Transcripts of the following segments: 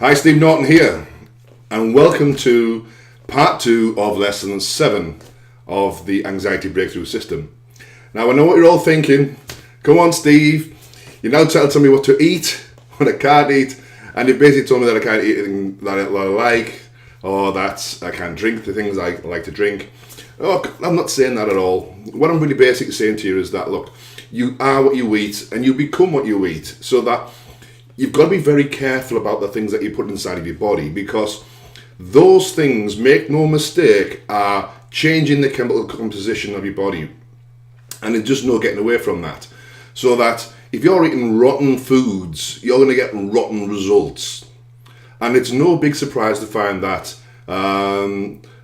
Hi, Steve Norton here, and welcome to part 2 of lesson 7 of the Anxiety Breakthrough System. Now, I know what you're all thinking. Come on, Steve, you're now telling me what to eat, what I can't eat, and you basically told me that I can't eat anything that I like, or that I can't drink the things I like to drink. Oh, I'm not saying that at all. What I'm really basically saying to you is that, look, you are what you eat, and you become what you eat, so that you've got to be very careful about the things that you put inside of your body, because those things, make no mistake, are changing the chemical composition of your body, and there's just no getting away from that. So that if you're eating rotten foods, you're going to get rotten results. And it's no big surprise to find that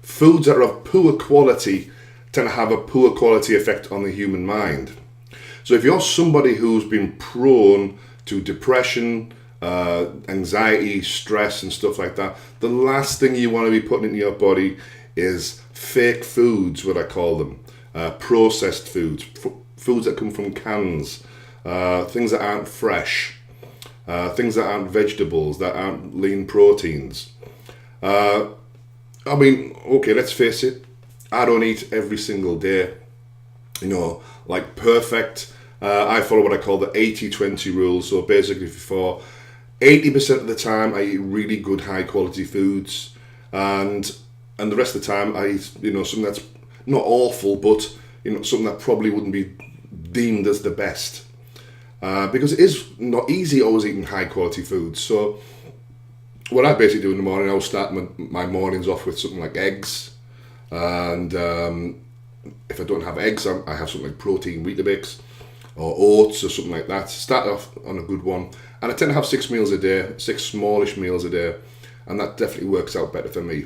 foods that are of poor quality tend to have a poor quality effect on the human mind. So if you're somebody who's been prone to depression, anxiety, stress and stuff like that, the last thing you want to be putting into your body is fake foods, what I call them, processed foods, foods that come from cans, things that aren't fresh, things that aren't vegetables, that aren't lean proteins. I mean, okay, let's face it, I don't eat every single day, like perfect. I follow what I call the 80-20 rule. So basically, for 80% of the time, I eat really good, high quality foods, and the rest of the time, I eat something that's not awful, but something that probably wouldn't be deemed as the best, because it is not easy always eating high quality foods. So what I basically do in the morning, I'll start my mornings off with something like eggs, and if I don't have eggs, I have something like protein Weetabix or oats or something like that. Start off on a good one, and I tend to have 6 meals a day, 6 smallish meals a day, and that definitely works out better for me.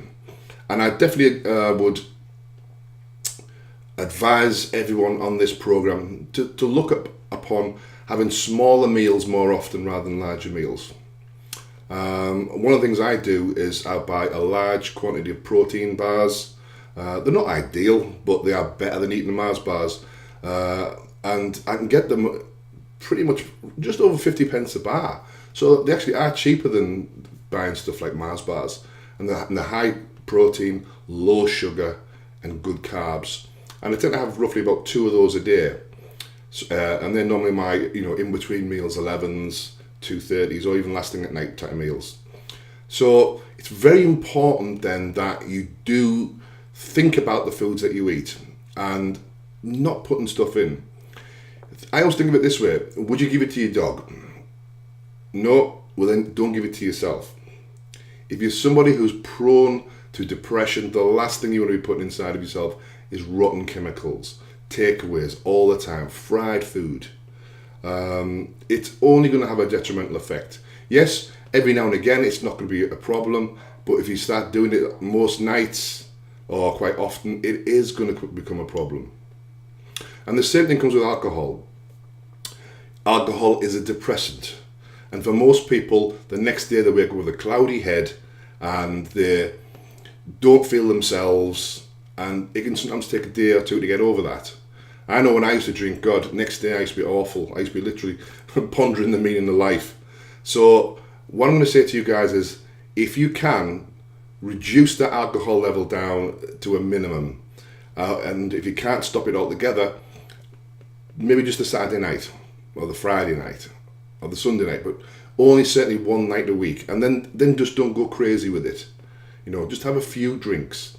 And I definitely would advise everyone on this program to look upon having smaller meals more often rather than larger meals. One of the things I do is I buy a large quantity of protein bars. They're not ideal, but they are better than eating the Mars bars. And I can get them pretty much just over 50 pence a bar. So they actually are cheaper than buying stuff like Mars bars. And they're high protein, low sugar, and good carbs. And I tend to have roughly about 2 of those a day. And they're normally my, in between meals, 11s, 2:30s, or even last thing at night type meals. So it's very important then that you do think about the foods that you eat and not putting stuff in. I always think of it this way: would you give it to your dog? No, well then don't give it to yourself. If you're somebody who's prone to depression, the last thing you want to be putting inside of yourself is rotten chemicals, takeaways all the time, fried food. It's only going to have a detrimental effect. Yes, every now and again it's not going to be a problem, but if you start doing it most nights or quite often, it is going to become a problem. And the same thing comes with alcohol. Alcohol is a depressant, and for most people, the next day they wake up with a cloudy head and they don't feel themselves, and it can sometimes take a day or two to get over that. I know when I used to drink, God, next day I used to be awful. I used to be literally pondering the meaning of life. So what I'm going to say to you guys is, if you can, reduce the alcohol level down to a minimum. And if you can't stop it altogether, maybe just the Saturday night, or the Friday night, or the Sunday night, but only certainly one night a week. And then just don't go crazy with it. Just have a few drinks.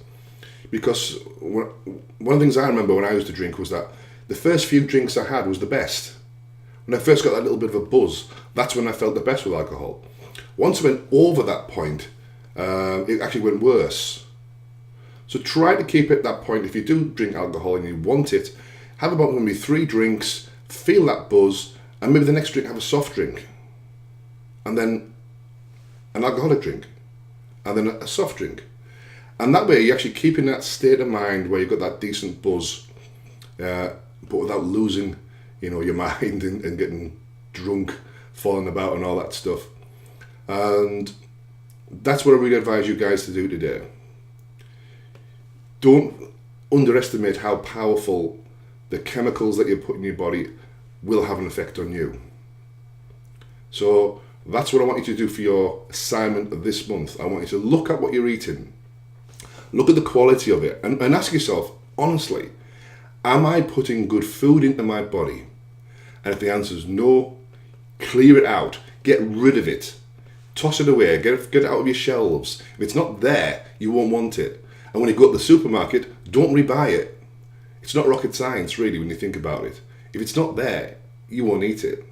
Because one of the things I remember when I used to drink was that the first few drinks I had was the best. When I first got that little bit of a buzz, that's when I felt the best with alcohol. Once I went over that point, it actually went worse. So try to keep it at that point. If you do drink alcohol and you want it, have about maybe 3 drinks, feel that buzz, and maybe the next drink have a soft drink, and then an alcoholic drink, and then a soft drink. And that way you're actually keeping that state of mind where you've got that decent buzz, but without losing, your mind and getting drunk, falling about and all that stuff. And that's what I really advise you guys to do today. Don't underestimate how powerful the chemicals that you put in your body will have an effect on you. So That's what I want you to do for your assignment this month. I want you to look at what you're eating, look at the quality of it, and ask yourself, honestly, am I putting good food into my body? And if the answer is no, clear it out, get rid of it, toss it away, get it out of your shelves. If it's not there, you won't want it. And when you go to the supermarket, don't rebuy it. It's not rocket science, really, when you think about it. If it's not there, you won't eat it.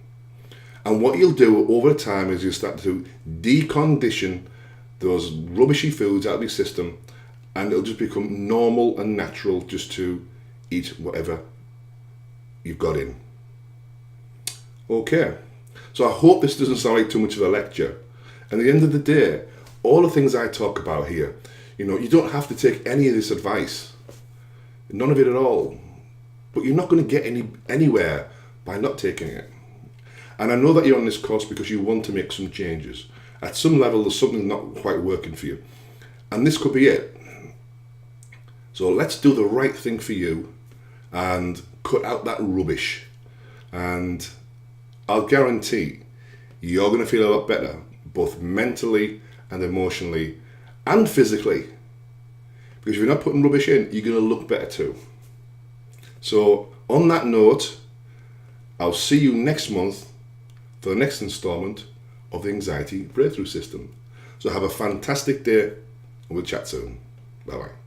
And what you'll do over time is you'll start to decondition those rubbishy foods out of your system, and it'll just become normal and natural just to eat whatever you've got in. Okay, so I hope this doesn't sound like too much of a lecture. And at the end of the day, all the things I talk about here, you don't have to take any of this advice. None of it at all. But you're not going to get anywhere by not taking it. And I know that you're on this course because you want to make some changes. At some level, there's something not quite working for you. And this could be it. So let's do the right thing for you and cut out that rubbish. And I'll guarantee you're going to feel a lot better, both mentally and emotionally and physically. Because if you're not putting rubbish in, you're going to look better too. So on that note, I'll see you next month for the next installment of the Anxiety Breakthrough System. So have a fantastic day, and we'll chat soon. Bye-bye.